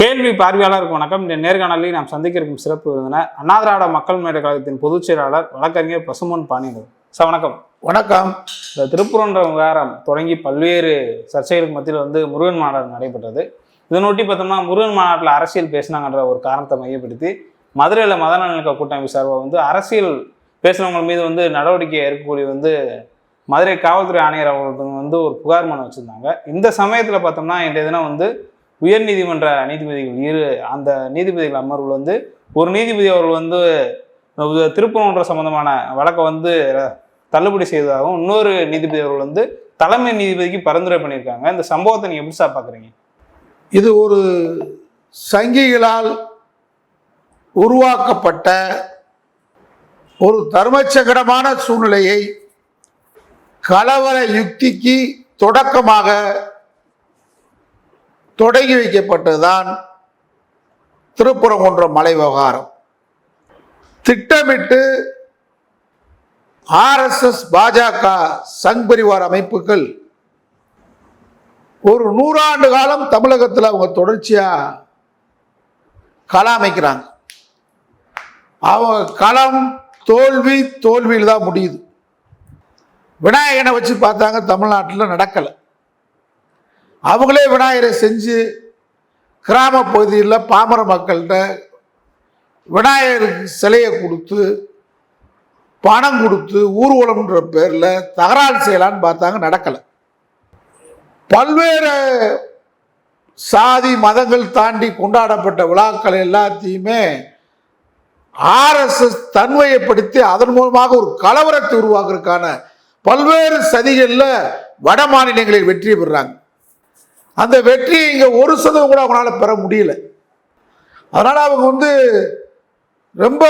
கேள்வி பார்வையாளருக்கு வணக்கம். இந்த நேர்காணலில் நாம் சந்திக்க இருக்கும் சிறப்பு விருந்தினர் அண்ணா திராவிட மக்கள் முன்னேற்ற கழகத்தின் பொதுச் செயலாளர் வழக்கறிஞர் பசும்பொன் பாண்டியன். சார் வணக்கம். வணக்கம். இந்த திருப்பூரன்ற விவகாரம் தொடங்கி பல்வேறு சர்ச்சைகளுக்கு மத்தியில் முருகன் மாநாடு நடைபெற்றது. இதனொட்டி பார்த்தோம்னா முருகன் மாநாட்டில் அரசியல் பேசினாங்கன்ற ஒரு காரணத்தை மையப்படுத்தி மதுரையில் மத நலனுக்க கூட்டமைப்பு சார்பாக அரசியல் பேசுகிறவங்க மீது நடவடிக்கை எடுக்கக்கூடிய மதுரை காவல்துறை ஆணையர் அவர்களுக்கு ஒரு புகார் மனு வச்சுருந்தாங்க. இந்த சமயத்தில் பார்த்தோம்னா இன்றைய தினம் உயர் நீதிமன்ற நீதிபதிகள் அந்த நீதிபதிகள் அமர்வில் ஒரு நீதிபதி அவர்கள் திருப்பூரன்ற சம்பந்தமான வழக்கை தள்ளுபடி செய்ததாகவும் இன்னொரு நீதிபதி அவர்கள் தலைமை நீதிபதிக்கு பரிந்துரை பண்ணியிருக்காங்க. இந்த சம்பவத்தை நீங்கள் எப்படி சார் பார்க்குறீங்க? இது ஒரு சங்கிகளால் உருவாக்கப்பட்ட ஒரு தர்மசங்கடமான சூழ்நிலையை கலவர யுக்திக்கு தொடக்கமாக தொடங்கி வைக்கப்பட்டதுதான் திருப்பரங்குன்றம் மலை விவகாரம். திட்டமிட்டு RSS பாஜக சங் பரிவார் அமைப்புகள் ஒரு 100 ஆண்டு காலம் தமிழகத்தில் அவங்க தொடர்ச்சியா களம் அமைக்கிறாங்க. அவங்க களம் தோல்வியில் தான் முடியுது. விநாயகனை வச்சு பார்த்தாங்க, தமிழ்நாட்டில் நடக்கலை. அவங்களே விநாயகரை செஞ்சு கிராம பகுதியில் பாமர மக்கள்கிட்ட விநாயகருக்கு சிலையை கொடுத்து பணம் கொடுத்து ஊர்வலம்ன்ற பேரில் தகராறு செய்யலான்னு பார்த்தாங்க, நடக்கலை. பல்வேறு சாதி மதங்கள் தாண்டி கொண்டாடப்பட்ட விழாக்கள் எல்லாத்தையுமே RSS தன்மையப்படுத்தி அதன் மூலமாக ஒரு கலவரத்தை உருவாக்குறதுக்கான பல்வேறு சதிகளில் வட மாநிலங்களில் வெற்றி பெறுறாங்க. அந்த வெற்றியை இங்கே 1% கூட அவங்களால பெற முடியல. அதனால் அவங்க ரொம்ப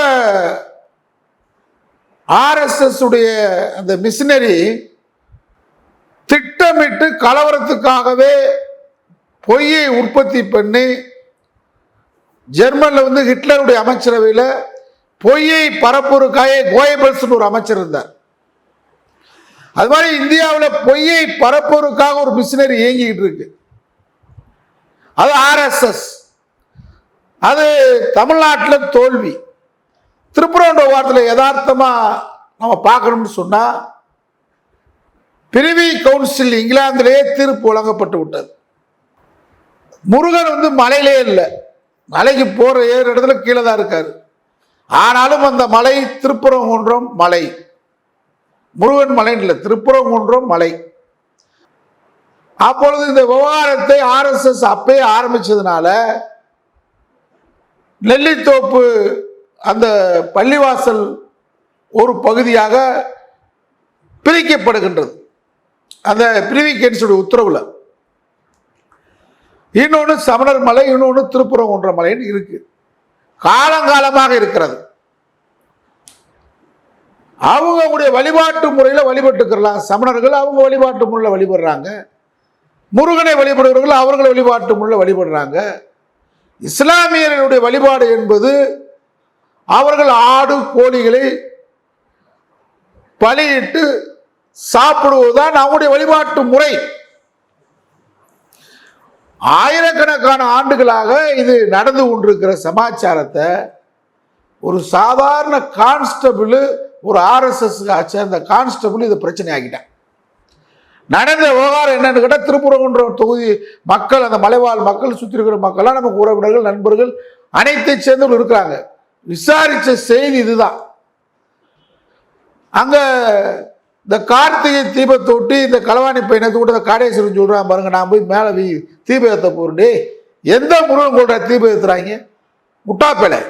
RSS உடைய அந்த மிஷினரி திட்டமிட்டு கலவரத்துக்காகவே பொய்யை உற்பத்தி பண்ணி ஜெர்மனில் ஹிட்லருடைய அமைச்சரவையில் பொய்யை பரப்புவதற்காக கோயபல்ஸ்னு ஒரு அமைச்சர் இருந்தார். அது மாதிரி இந்தியாவில் பொய்யை பரப்புவதற்காக ஒரு மிஷினரி இயங்கிக்கிட்டு இருக்கு. அது RSS. அது தமிழ்நாட்டில் தோல்வி. திருப்பூரன்ற வாரத்தில் யதார்த்தமாக நம்ம பார்க்கணும்னு சொன்னால் பிரிவி கவுன்சில் இங்கிலாந்திலேயே தீர்ப்பு வழங்கப்பட்டு விட்டது. முருகன் மலையிலே இல்லை, மலைக்கு போகிற ஏறு இடத்துல கீழே தான் இருக்காரு. ஆனாலும் அந்த மலை திருப்பரங்குன்றம் மலை, முருகன் மலை இல்லை, திருப்பரங்குன்றம் மலை. அப்பொழுது இந்த விவகாரத்தை RSS அப்பே ஆரம்பிச்சதுனால நெல்லித்தோப்பு அந்த பள்ளிவாசல் ஒரு பகுதியாக பிரிக்கப்படுகின்றது அந்த பிரிவி கவுன்சிலுடைய உத்தரவுல. இன்னொன்று சமணர் மலை, இன்னொன்று திருப்பரங்குன்றம் மலைன்னு இருக்கு, காலங்காலமாக இருக்கிறது. அவங்களுடைய வழிபாட்டு முறையில் வழிபட்டுக்கலாம். சமணர்கள் அவங்க வழிபாட்டு முறையில் வழிபடுறாங்க, முருகனை வழிபடுவர்கள் அவர்கள் வழிபாட்டு முறையில் வழிபடுறாங்க. இஸ்லாமியர்களுடைய வழிபாடு என்பது அவர்கள் ஆடு கோழிகளை பலியிட்டு சாப்பிடுவதுதான் அவங்களுடைய வழிபாட்டு முறை. ஆயிரக்கணக்கான ஆண்டுகளாக இது நடந்து கொண்டிருக்கிற சமாச்சாரத்தை ஒரு சாதாரண கான்ஸ்டபிள், ஒரு RSS சேர்ந்த கான்ஸ்டபிள் இதை பிரச்சனை ஆகிட்டான். நடந்த விவகாரம் என்னன்னு கேட்டால் திருப்பரங்குன்றம் தொகுதி மக்கள், அந்த மலைவாழ் மக்கள், சுற்றி இருக்கிற மக்கள்லாம் நமக்கு உறவினர்கள் நண்பர்கள் அனைத்தை சேர்ந்தவர்கள் இருக்கிறாங்க. விசாரித்த செய்தி இதுதான். அங்கே இந்த கார்த்திகை தீபத்தொட்டி இந்த களவாணி பையனத்து கூட காடேஸ்வரன் சொல்கிறான் பாருங்க, நான் போய் மேலே தீபம் ஏற்ற போறேன்டே. எந்த முருகன் கூட தீபம் ஏற்றுறாங்க? முட்டாப்பேலை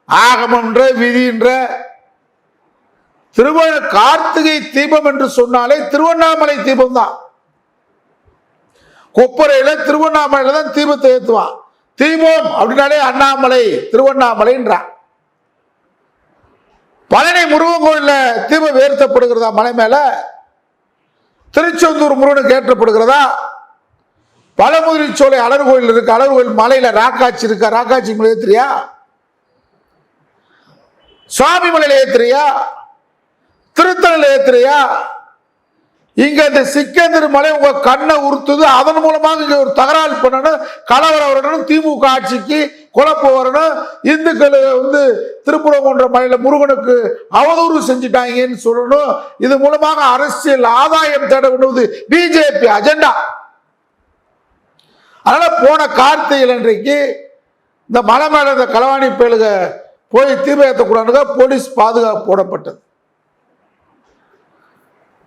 ஆகமன்ற விதின்ற கார்த்திகை தீபம் என்று சொன்னாலே திருவண்ணாமலை தீபம் தான். கொப்பரையில திருவண்ணாமலையில தான் தீபத்தை ஏற்றுவான். தீபம் அப்படின்னாலே அண்ணாமலை திருவண்ணாமலைன்றான். பழனி முருகன் கோயில்ல தீபம் ஏற்றப்படுகிறதா மலை மேல? திருச்செந்தூர் முருகனுக்கு ஏற்றப்படுகிறதா? பழமுதிரி சோலை அலர் கோயில் இருக்கு, அலர் கோயில் மலையில ராக்காட்சி இருக்கா, ராக்காட்சி மலை ஏத்துறியா? சுவாமி மலையில ஏத்துறியா? திருத்தணில ஏத்துறியா? இங்க இந்த சிக்கந்தர் மலை உங்க கண்ணை உறுத்துது, அதன் மூலமாக இங்க ஒரு தகராறு பண்ணணும், கலவரம் வரணும், திமுக ஆட்சிக்கு குழப்பம் வரணும், இந்துக்கள் திருப்பரங்குன்ற மலையில முருகனுக்கு அவதூறு செஞ்சுட்டாங்கன்னு சொல்லணும். இது மூலமாக அரசியல் ஆதாயம் தேட விடுவது பிஜேபி அஜெண்டா. அதனால போன கார்த்திகை அன்றைக்கு இந்த மலை மேல இந்த களவாணி பயலுக போய் தீபேற்றக்கூடாது போலீஸ் பாதுகாப்பு போடப்பட்டது.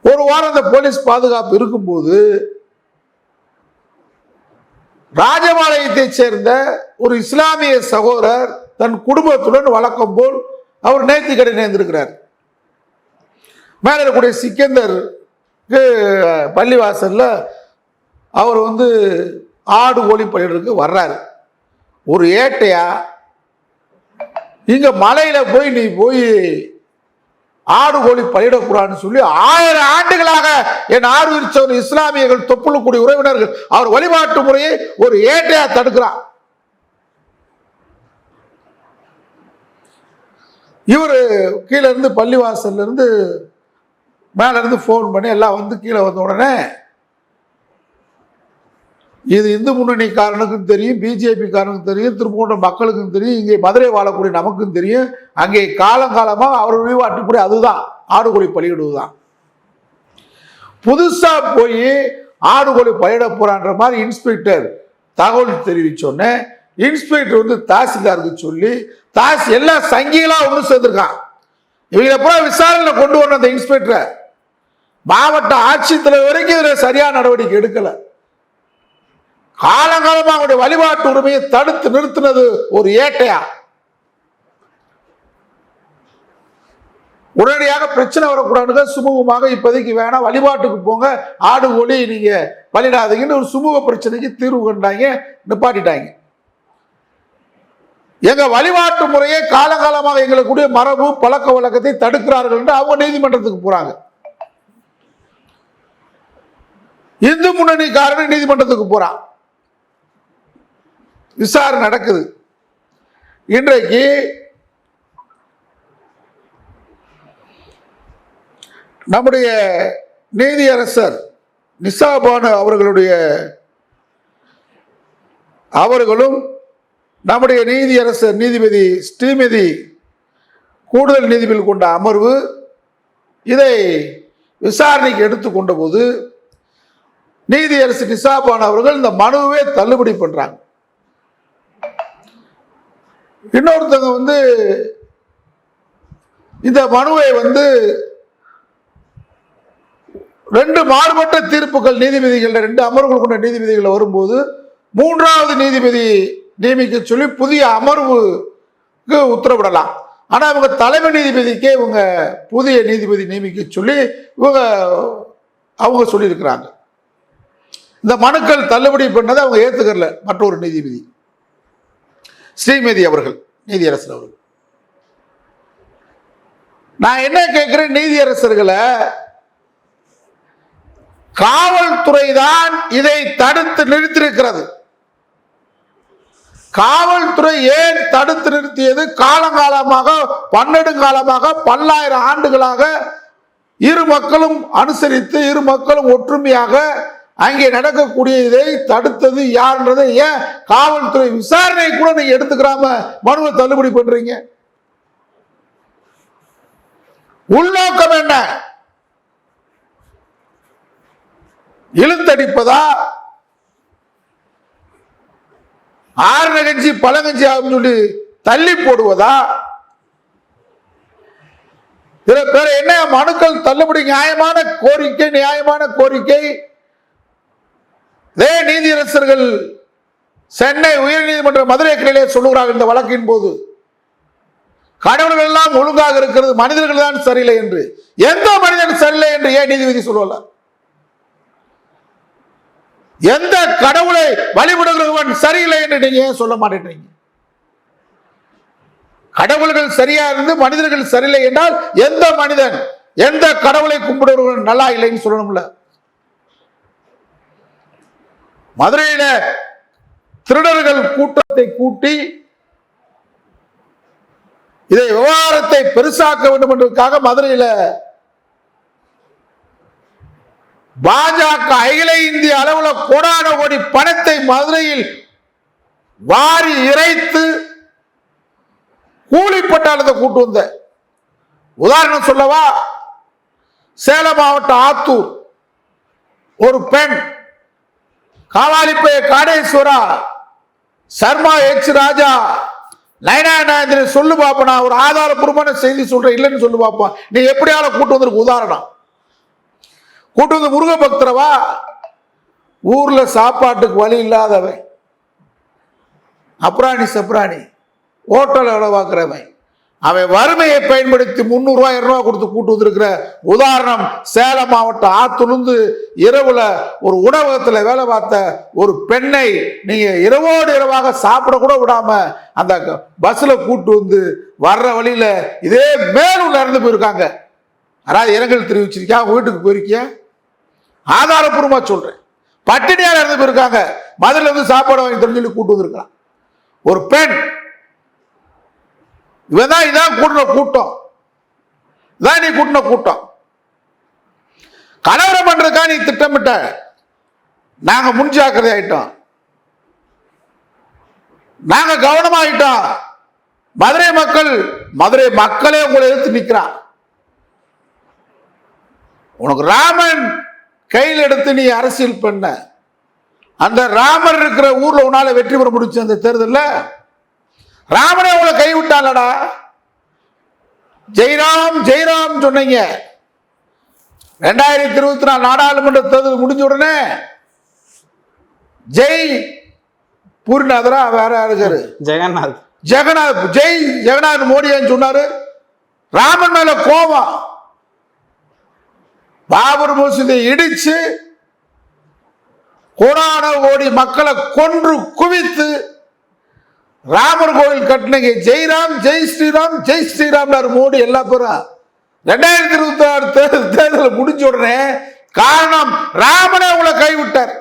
ஒரு வாரம் அந்த போலீஸ் பாதுகாப்பு இருக்கும்போது ராஜபாளையத்தை சேர்ந்த ஒரு இஸ்லாமிய சகோதரர் தன் குடும்பத்துடன் வழக்கம் போல் அவர் நேர்த்திக்கடை நேர்ந்திருக்கிறார். மேல இருக்கக்கூடிய சிக்கந்தருக்கு பள்ளிவாசல்ல அவர் ஆடு கோழி பயிருக்கு வர்றாரு. ஒரு ஏட்டையா இங்க மலையில போய் நீ போய் ஆடு கோழி பயிரிடக்கூடாதுன்னு சொல்லி 1000 ஆண்டுகளாக என் ஆர்வரிச்சவர் இஸ்லாமியர்கள் தொப்புளுக்கூடிய உறவினர்கள் அவர் வழிபாட்டு முறையை ஒரு ஏட்டையா தடுக்கிறார். இவரு கீழே இருந்து பள்ளிவாசல்ல இருந்து மேல இருந்து போன் பண்ணி எல்லாம் கீழே வந்த உடனே இது இந்து முன்னணிக்காரனுக்கும் தெரியும், பிஜேபி காரனுக்கும் தெரியும், திருப்பூர் மக்களுக்கும் தெரியும், இங்கே மதுரை வாழக்கூடிய நமக்கும் தெரியும். அங்கே காலங்காலமாக அவர் வழிபாட்டுப்படி அதுதான் ஆடு கோழி பலியிடுவதுதான். புதுசா போய் ஆடு கோழி பலியிட போறான்ற மாதிரி இன்ஸ்பெக்டர் தகவல் தெரிவிச்சோன்னே இன்ஸ்பெக்டர் தாசில்தாருக்கு சொல்லி எல்லாம் சங்கிகளா ஒன்று சேர்ந்திருக்கான். இவங்களை பூரா விசாரணை கொண்டு வரணும். அந்த இன்ஸ்பெக்டர் மாவட்ட ஆட்சித்தலைவர் வரைக்கும் இதுல சரியான நடவடிக்கை எடுக்கல. காலங்காலமாக அவருடைய வழிபாட்டு உரிமையை தடுத்து நிறுத்தினது ஒரு ஏட்டையா. உடனடியாக பிரச்சனை வரக்கூடாது, சுமூகமாக இப்போதைக்கு வேணாம், வழிபாட்டுக்கு போங்க, ஆடு கோழி நீங்க பலிடாதீங்கன்னு ஒரு சுமூக பிரச்சனைக்கு தீர்வு கண்டாங்க, நிப்பாட்டிட்டாங்க. எங்க வழிபாட்டு முறையை காலங்காலமாக எங்களுக்குடைய மரபு பழக்க வழக்கத்தை தடுக்கிறார்கள் என்று அவங்க நீதிமன்றத்துக்கு போறாங்க. இந்து முன்னணிக்காரன் நீதிமன்றத்துக்கு போறான். விசாரணை நடக்குது. இன்றைக்கு நம்முடைய நீதியரசர் நிசாபானு அவர்களும் நம்முடைய நீதியரசர் நீதிபதி ஸ்ரீமதி கூடுதல் நீதிபதி கொண்ட அமர்வு இதை விசாரணைக்கு எடுத்துக்கொண்ட போது நீதியரசர் நிசாபானு அவர்கள் இந்த மனுவை தள்ளுபடி பண்றாங்க. இன்னொருத்தவங்க இந்த மனுவை 2 மாறுபட்ட தீர்ப்புகள் நீதிபதிகள் 2 அமர்வுகள் கொண்ட நீதிபதிகள் வரும்போது 3வது நீதிபதி நியமிக்க சொல்லி புதிய அமர்வுக்கு உத்தரவிடலாம். ஆனா இவங்க தலைமை நீதிபதிக்கே இவங்க புதிய நீதிபதி நியமிக்க சொல்லி அவங்க சொல்லியிருக்கிறாங்க. இந்த மனுக்கள் தள்ளுபடி பண்ணதை அவங்க ஏத்துக்கல. மற்றொரு நீதிபதி ஸ்ரீமதி அவர்கள், நீதியரசர் அவர்கள். நான் என்ன கேட்கிறேன், நீதியரசர்களை காவல்துறை தான் இதை தடுத்து நிறுத்தியிருக்கிறது. காவல்துறை ஏன் தடுத்து நிறுத்தியது? காலங்காலமாக, பன்னெடுங்காலமாக, பல்லாயிரம் ஆண்டுகளாக இரு மக்களும் அனுசரித்து, இரு மக்களும் ஒற்றுமையாக அங்கே நடக்கக்கூடிய இதை தடுத்தது யாருன்றதை ஏன் காவல்துறை விசாரணை கூட நீங்க எடுத்துக்கிறாம மனுவை தள்ளுபடி பண்றீங்க? உள்நோக்கம் என்ன? இழுத்தடிப்பதா? ஆறு கஞ்சி பழங்கஞ்சி ஆகும் சொல்லி தள்ளி போடுவதா? சில பேர் என்ன மனுக்கள் தள்ளுபடி நியாயமான கோரிக்கை. இதே நீதியரசர்கள் சென்னை உயர்நீதிமன்ற மதுரை கிளையிலே சொல்லுகிறார்கள் இந்த வழக்கின் போது, கடவுள்கள் எல்லாம் ஒழுங்காக இருக்கிறது, மனிதர்கள் தான் சரியில்லை என்று. எந்த மனிதன் சரியில்லை என்று ஏன் நீதிபதி சொல்லல? எந்த கடவுளை வழிபடுகிறவன் சரியில்லை என்று நீங்க ஏன் சொல்ல மாட்டேன்றீங்க? கடவுள்கள் சரியா இருந்து மனிதர்கள் சரியில்லை என்றால் எந்த மனிதன், எந்த கடவுளை கும்பிடுறவன் நல்லா இல்லைன்னு சொல்லணும்ல. மதுரையில திருடர்கள் கூட்டத்தை கூட்டி இதை விவகாரத்தை பெருசாக்க வேண்டும் என்பதற்காக மதுரையில பாஜக அகில இந்திய அளவில் கோடான கோடி பணத்தை மதுரையில் வாரி இறைத்து கூலி பட்டாளத்தை கூட்டு வந்த உதாரணம் சொல்லவா, சேலம் மாவட்டம் ஆத்தூர் ஒரு பெண் காவாலிப்பைய காடேஸ்வரா சர்மா எச் ராஜா நயனாந்திரி சொல்லு பாப்பா, நான் ஒரு ஆதாரப்பூர்வமான செய்தி சொல்றேன், இல்லைன்னு சொல்லு பாப்பா, நீ எப்படியால கூட்டு வந்திருக்கு உதாரணம். கூட்டு வந்து முருக பக்தரவா, ஊர்ல சாப்பாட்டுக்கு வழி இல்லாதவன், அப்ராணி சப்ராணி ஹோட்டல் எவ்வளவு பார்க்கிறவன், அவன் வறுமையை பயன்படுத்தி 300 ரூபாய் 200 ரூபாய் கொடுத்து கூட்டு வந்திருக்கிற உதாரணம் சேலம் மாவட்டம் ஆத்துலேருந்து இரவுல ஒரு உணவகத்தில் வேலை பார்த்த ஒரு பெண்ணை நீங்க இரவோடு இரவாக சாப்பிட கூட விடாம அந்த பஸ்ல கூட்டு வந்து வர்ற வழியில இதே மேலும் நடந்து போயிருக்காங்க. அதாவது இரங்கல் தெரிவிச்சிருக்கியா, வீட்டுக்கு போயிருக்கியா, ஆதாரப்பூர்வமா சொல்றேன். பட்டினியா நடந்து போயிருக்காங்க, மதுரையில வந்து சாப்பாடு வாங்கி தரணும்னு சொல்லி கூட்டு வந்திருக்கலாம் ஒரு பெண். இதான் கூட்டின கூட்டம், இதான் நீ கூட்டின கூட்டம். கலவரம் பண்றதுக்கா நீ திட்டமிட்ட, நாங்க முன்ஜாக்கிரதை ஆயிட்டோம், நாங்க கவனமாயிட்டோம். மதுரை மக்களே உங்களை எதிர்த்து நிற்கிறான். உனக்கு ராமன் கையில் எடுத்து நீ அரசியல் பண்ண, அந்த ராமர் இருக்கிற ஊர்ல உன்னால வெற்றி பெற முடிச்சு. அந்த தேர்தலில் ராமனே உங்களை கைவிட்டாலடா. ஜெய்ராம் ஜெய்ராம் சொன்னீங்க. 2024 நாடாளுமன்ற தேர்தல் முடிஞ்ச உடனே ஜெய் பூரிநாதரா வேற இருக்காரு, ஜெகநாத் ஜெய் ஜெகநாத் மோடின்னு சொன்னாரு. ராமன் மேல கோபம், பாபர் மசூதியை இடிச்சு கோடான கோடி மக்களை கொன்று குவித்து ராமர் கோவில் கட்டினீங்க. ஜெய்ராம் ஜெய் ஸ்ரீராம் ஜெய் ஸ்ரீராம் மோடி எல்லா பேரும். 2026 தேர்தல் முடிஞ்ச உடனே காரணம் ராமனே உங்களை கைவிட்டார்.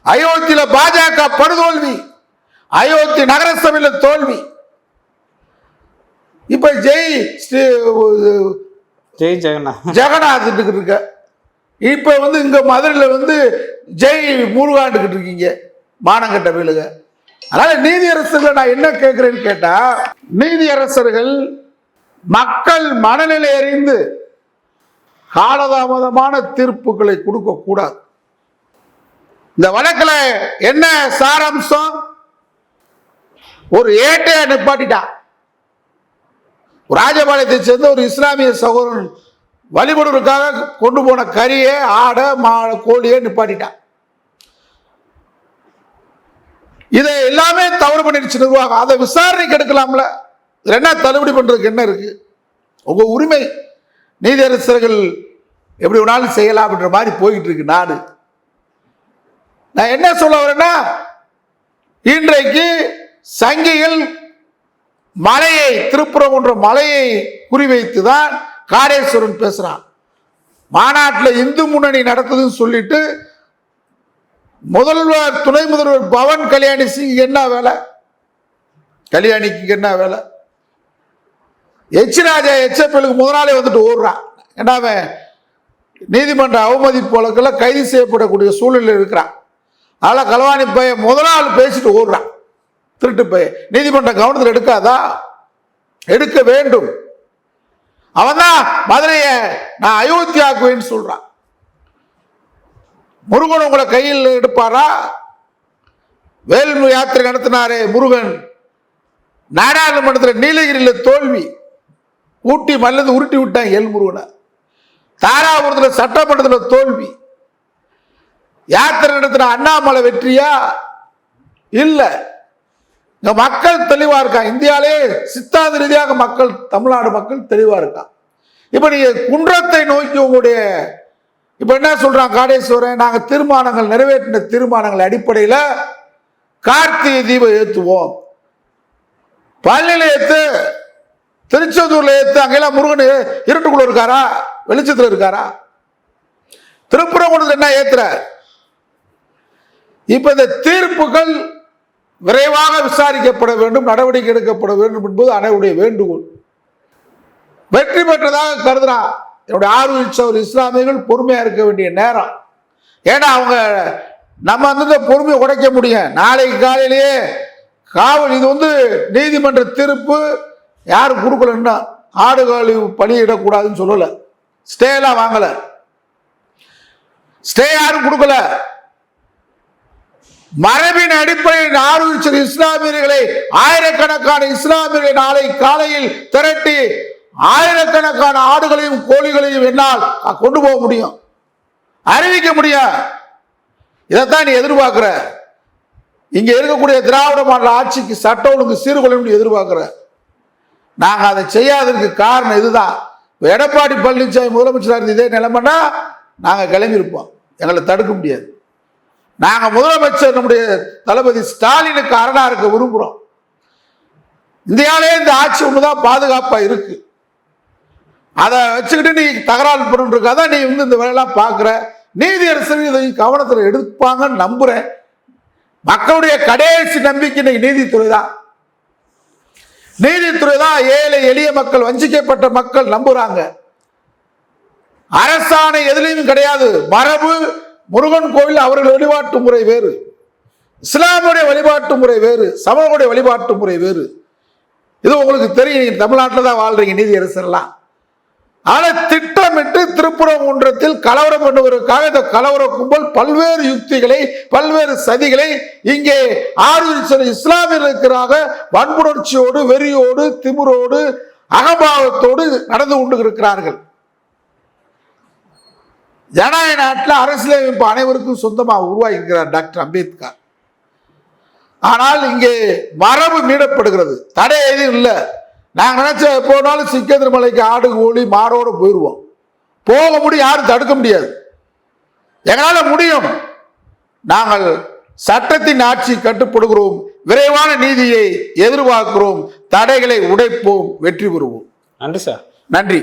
அயோத்தியில பாஜக படுதோல்வி, அயோத்தி நகரசபையில் தோல்வி. இப்ப ஜெய் ஜெகநாத் இருக்க, இப்ப வந்து இங்க மதுரையில் வந்து ஜெய் முருகாண்டுகிட்டு இருக்கீங்க, மானங்கட்ட வேலுக. அதனால நீதியரசர்கள் நான் என்ன கேட்கிறேன்னு கேட்டா, நீதியரசர்கள் மக்கள் மனநிலை அறிந்து காலதாமதமான தீர்ப்புகளை கொடுக்க கூடாது. இந்த வழக்குல என்ன சாராம்சம்? ஒரு ஏட்டையா நிப்பாட்டிட்டான். ராஜபாளையத்தை சேர்ந்த ஒரு இஸ்லாமிய சகோதரன் வழிபடுவதற்காக கொண்டு போன கறியை, ஆடை, கோழியை நிப்பாட்டிட்டான். இதை எல்லாமே தவறு பண்ணிடுச்சு நிர்வாகம். அதை விசாரணைக்கு எடுக்கலாம்ல, என்ன தள்ளுபடி பண்றதுக்கு என்ன இருக்கு? உங்க உரிமை, நீதியரசர்கள் எப்படி வேணாலும் செய்யலாம் அப்படின்ற மாதிரி போயிட்டு இருக்கு நாடு. நான் என்ன சொல்ல வரேன்னா, இன்றைக்கு சங்கிகள் மலையை, திருப்புறம் என்ற மலையை குறிவைத்துதான் காடேஸ்வரன் பேசுறான். மாநாட்டில் இந்து முன்னணி நடக்குதுன்னு சொல்லிட்டு முதல்வர், துணை முதல்வர் பவன் கல்யாணி சிங் என்ன வேலை? கல்யாணிக்கு என்ன வேலை? எச் ராஜா HFL முதல் நாளே வந்துட்டு ஓடுறான். ஏன்னா நீதிமன்ற அவமதிப்பு வழக்கில் கைது செய்யப்படக்கூடிய சூழ்நிலை இருக்கிறான். அதனால கலவாணி பையன் முதல் நாள் பேசிட்டு ஓடுறான், திருட்டு பையன். நீதிமன்ற கவனத்தில் எடுக்காதா? எடுக்க வேண்டும். அவன் தான் மதுரையை நான் அயோத்தியாக்குவேன்னு சொல்றான். முருகன் உங்களை கையில் எடுப்பாரா? வேல்முருகன் யாத்திரை நடத்தினாரே முருகன், நாடாளுமன்றத்தில் நீலகிரியில் தோல்வி, ஊட்டி மல்லது உருட்டி விட்டாங்க எல் முருகனை. தாராபுரத்தில் சட்டமன்றத்தில் தோல்வி. யாத்திரை நடத்தின அண்ணாமலை வெற்றியா? இல்ல. இங்க மக்கள் தெளிவா இருக்காங்க. இந்தியாவிலே சித்தாந்த ரீதியாக மக்கள், தமிழ்நாடு மக்கள் தெளிவா இருக்காங்க. இப்ப நீங்க குன்றத்தை நோக்கி உங்களுடைய இப்ப என்ன சொல்றாங்க காடேஸ்வரன், நாங்க தீர்மானங்கள் நிறைவேற்றின தீர்மானங்கள் அடிப்படையில் கார்த்திகை தீபம் ஏற்றுவோம், பள்ளியில ஏத்து, திருச்செந்தூர்ல ஏத்து. அங்கெல்லாம் முருகன் இருட்டுக்குள்ள இருக்காரா, வெளிச்சத்துல இருக்காரா? திருப்புறங்குன்றத்தில் என்ன ஏத்துற? இப்ப இந்த தீர்ப்புகள் விரைவாக விசாரிக்கப்பட வேண்டும், நடவடிக்கை எடுக்கப்பட வேண்டும் என்பது அனைவருடைய வேண்டுகோள். வெற்றி பெற்றதாக கருதுறான் என்னுடைய ஆர்வம் இஸ்லாமியர்கள் பொறுமையா இருக்க வேண்டிய நேரம். ஏன்னா அவங்க நம்ம வந்து பொறுமையை உடைக்க முடியும். நாளைக்கு காலையிலேயே காவல் இது வந்து நீதிமன்ற தீர்ப்பு யாரும் கொடுக்கலன்னா ஆடுகாலி பலியிடக்கூடாதுன்னு சொல்லல, ஸ்டேலாம் வாங்கல, ஸ்டே யாரும் கொடுக்கல. மரபின் அடிப்படையில் ஆர்வம் இஸ்லாமியர்களை ஆயிரக்கணக்கான இஸ்லாமியர்களை நாளை காலையில் திரட்டி ஆயிரக்கணக்கான ஆடுகளையும் கோழிகளையும் என்னால் கொண்டு போக முடியும், அறிவிக்க முடியும். இதைத்தான் நீ எதிர்பார்க்கிற. இங்க இருக்கக்கூடிய திராவிட மாடல் ஆட்சிக்கு சட்ட ஒழுங்கு சீர்குலையும் எதிர்பார்க்கிற. நாங்க அதை செய்யாததுக்கு காரணம் இதுதான். எடப்பாடி பழனிசாமி முதலமைச்சராக இருந்த இதே நிலைமைன்னா நாங்க கிளம்பியிருப்போம், எங்களை தடுக்க முடியாது. நாங்க முதலமைச்சர் நம்முடைய தளபதி ஸ்டாலினுக்கு அரணா இருக்க விரும்புறோம். இந்தியாவிலே இந்த ஆட்சி ஒண்ணுதான் பாதுகாப்பா இருக்கு. அதை வச்சுக்கிட்டு நீ தகராறு பண்ணிருக்காதான் நீ வந்து இந்த வேலையெல்லாம் பார்க்குற. நீதியரசர் இதையும் கவனத்தில் எடுப்பாங்கன்னு நம்புறேன். மக்களுடைய கடைசி நம்பிக்கை இன்னைக்கு நீதித்துறை தான். நீதித்துறை தான் ஏழை எளிய மக்கள், வஞ்சிக்கப்பட்ட மக்கள் நம்புறாங்க. அரசாணை எதுலையும் கிடையாது. மரபு முருகன் கோவில் அவர்கள் வழிபாட்டு முறை வேறு, இஸ்லாமுடைய வழிபாட்டு முறை வேறு, சமணனுடைய வழிபாட்டு முறை வேறு. இது உங்களுக்கு தெரியும். தமிழ்நாட்டில் தான் வாழ்றீங்க நீதியரசர்லாம். ஆனால் திட்டமிட்டு திருப்பரங்குன்றத்தில் கலவரம் பண்ணுவதற்காக இந்த கலவர கும்பல் பல்வேறு யுக்திகளை பல்வேறு சதிகளை இங்கே ஆர்வம் இஸ்லாமியர்களுக்காக வன்புணர்ச்சியோடு வெறியோடு திமிரோடு அகம்பாவத்தோடு நடந்து கொண்டு இருக்கிறார்கள். ஜனநாயக நாட்டில் அரசியலமைப்பு அனைவருக்கும் சொந்தமாக உருவாக்கியிருக்கிறார் டாக்டர் அம்பேத்கர். ஆனால் இங்கே மரபு மீறப்படுகிறது. தடை எதுவும் இல்லை. நாங்கள் நினைச்ச போனாலும் சிக்கேந்திர மலைக்கு ஆடு கோழி மாடோடு போயிடுவோம். போக முடியும், யாரும் தடுக்க முடியாது. எங்களால் முடியும். நாங்கள் சட்டத்தின் ஆட்சி கட்டுப்படுகிறோம், விரைவான நீதியை எதிர்பார்க்கிறோம், தடைகளை உடைப்போம், வெற்றி பெறுவோம். நன்றி சார். நன்றி.